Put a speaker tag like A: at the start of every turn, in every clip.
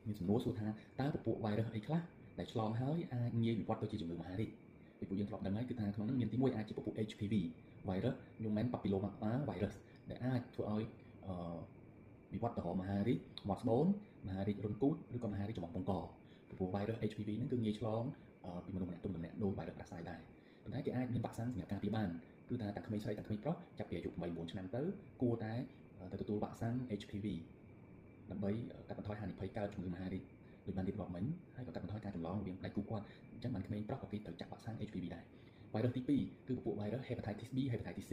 A: មានសំណួរសួរថាតើពពួក virus អីខ្លះដែលឆ្លងហើយអាចងាយវិវត្តទៅជាជំងឺមហារីកពីពួកយើងធ្លាប់ដឹងហើយគឺថាក្នុងនោះមានទី1អាចជាពពួក HPV virus Human Papilloma virus ដែលអាចធ្វើឲ្យវិវត្តទៅរកមហារីកមាត់ស្បូនមហារីករុនគូតឬក៏មហារីកច្រមុះពងកពីព្រោះ virus HPV ហ្នឹងគឺងាយឆ្លងពីមនុស្សម្នាក់ទៅមនុស្សម្នាក់ដូច virus ផ្សាយដែរប៉ុន្តែគេអាចមានវ៉ាក់សាំងសម្រាប់ការពារបានគឺថាទាំងក្មេងស្រីទាំងក្មេងប្រុសចាប់ពីអាយុ8-9ឆ្នាំទៅគួរតែទៅទទួលវ៉ាក់សាំង HPV ដើម្បីកាត់បន្ថយហានិភ័យកើតជំងឺមហារីកដូចបានរៀបរាប់មិញហើយក៏កាត់បន្ថយការចម្លងរវាងដៃគូគាត់អញ្ចឹងបានក្មេងប្រុសក៏គេត្រូវចាក់វ៉ាក់សាំង HPV ដែរ virus ទី2គឺពពួក virus hepatitis B hepatitis C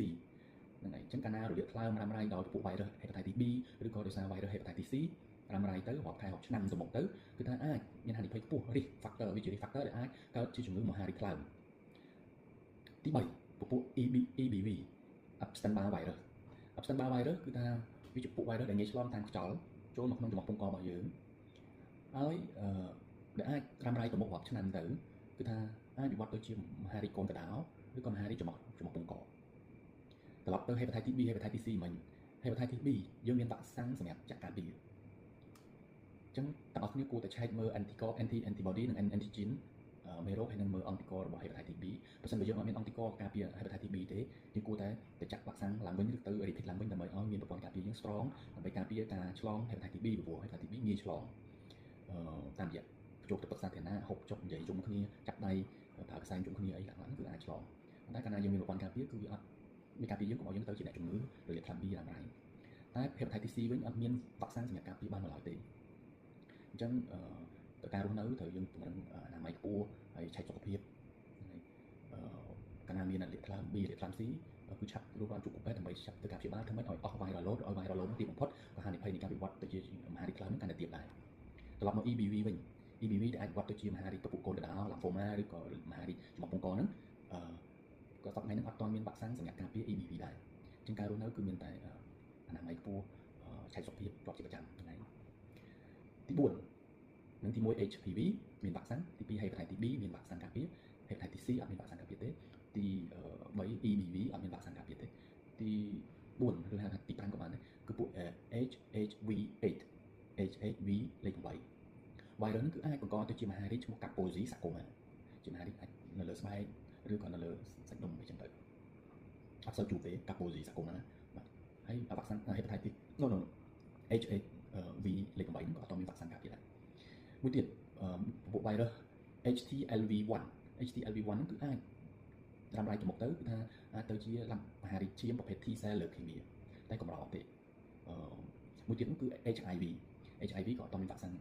A: ហ្នឹងហើយអញ្ចឹងកាលណារលាកថ្លើមរ៉ាំរ៉ៃដោយពពួក virus hepatitis B ឬក៏ដោយសារ virus hepatitis C រ៉ាំរ៉ៃទៅរាប់ខែ6ឆ្នាំទៅមុខទៅគឺថាអាចមានហានិភ័យខ្ពស់ risk factor វាជា risk factor ដែលអាចកើតជាជំងឺមហារីកថ្លើមទី3ពពួក EBV Epstein-Barr virus Epstein-Barr virus គឺថាវាជាពួក virus ដែលងាយឆ្លងតាមខ្យល់ចូលមកក្នុងច្រមុះពងករបស់យើងហើយដែលអាចរ៉ាំរ៉ៃទៅមុខរាប់ឆ្នាំទៅគឺថាអាចវិវត្តទៅជាមហារីកកូនកដោឬក៏មហារីកច្រមុះពងកត្រឡប់ទៅ hepatitis B hepatitis C មិញ hepatitis B យើងមានវ៉ាក់សាំងសម្រាប់ចាក់ការពារអញ្ចឹងទាំងអស់គ្នាគួរតែឆែកមើល antibody និង antigen មេរោគហើយនឹងមើល anticore របស់ hepatitis B បើមិនបើយើងអត់មាន anticore ការពារ hepatitis B ទេយើងគួរតែទៅចាក់វ៉ាក់សាំងឡើងវិញឬទៅ repeat ឡើងវិញដើម្បីឲ្យមានប្រព័ន្ធការពារយើង strong ដើម្បីការពារការឆ្លង hepatitis B ព្រោះ hepatitis B ងាយឆ្លងតាមរយៈចូលទៅទឹកសាធារណៈហូបចុកនិយាយជុំគ្នាចាប់ដៃប្រើខ្សែជុំគ្នាអីឡើងគឺអាចឆ្លងប៉ុន្តែកាលណាយើងមានប្រព័ន្ធការពារគឺវាអត់មានការពារយើងកុំឲ្យយើងទៅជាអ្នកជំងឺរលាកថ្លើម B រ៉ាំរ៉ៃតែ hepatitis C វិញអត់មានវ៉ាក់សាំងសម្រាប់ការពារបានឡើយទេអញ្ចឹងទៅការរស់នៅត្រូវយើងពង្រឹងអនាម័យខ្ពស់ហើយឆែកសុខភាពហើយកាលណាមានរលាកថ្លើម B រលាកថ្លើម C គឺឆាប់រੂរាល់ជួបពេទ្យដើម្បីឆាប់ទៅការព្យាបាលធ្វើម៉េចឲ្យអស់ viral load ឲ្យ viral load ទីបំផុតក៏ហានិភ័យនៃការវិវត្តទៅជាមហារីកថ្លើមកាន់តែទៀតដែរត្រឡប់មក EBV វិញ EBV ដែលអាចវិវត្តទៅជាមហារីកពពុះកូនកដោ lymphoma ឬក៏មហារីកច្រមុះពងកហ្នឹងក៏សប្តាហ៍នេះអត់ទាន់មានវ៉ាក់សាំងសម្រាប់ការពារ EBV ដែរអញ្ចឹងការរស់នៅគឺមានតែអនាម័យខ្ពស់ឆែកសុខភាពជាប់ជាប្រចាំហ្នឹងទី4និងទី1 HPV មានវ៉ាក់សាំងទី2 hepatitis B មានវ៉ាក់សាំងការពារ hepatitis C អត់មានវ៉ាក់សាំងការពារទេទី3 EBV អត់មានវ៉ាក់សាំងការពារទេទី4ឬហៅថាទី5ក៏បានដែរគឺពួក HHV8 HHV លេខ8 virus ហ្នឹងគឺអាចបង្កទៅជាមហារីកឈ្មោះ Kaposi sarcoma ជាមហារីកអាចនៅលើស្បែកឬក៏នៅលើសាច់ដុំអីចឹងទៅអត់សូវជួបទេ Kaposi sarcoma បាទហើយវ៉ាក់សាំង hepatitis HHV លេខ8ហ្នឹងក៏អត់មានវ៉ាក់សាំងការពារដែរមួយទៀតពួក virus HTLV1 HTLV1 ហ្នឹងគឺអាចរ៉ាំរ៉ៃទៅមុខទៅគឺថាអាចទៅជាមហារីកឈាមប្រភេទ T cell leukemia តែកម្រទេមួយទៀតនោះគឺ HIV ក៏អត់មានវ៉ាក់សាំង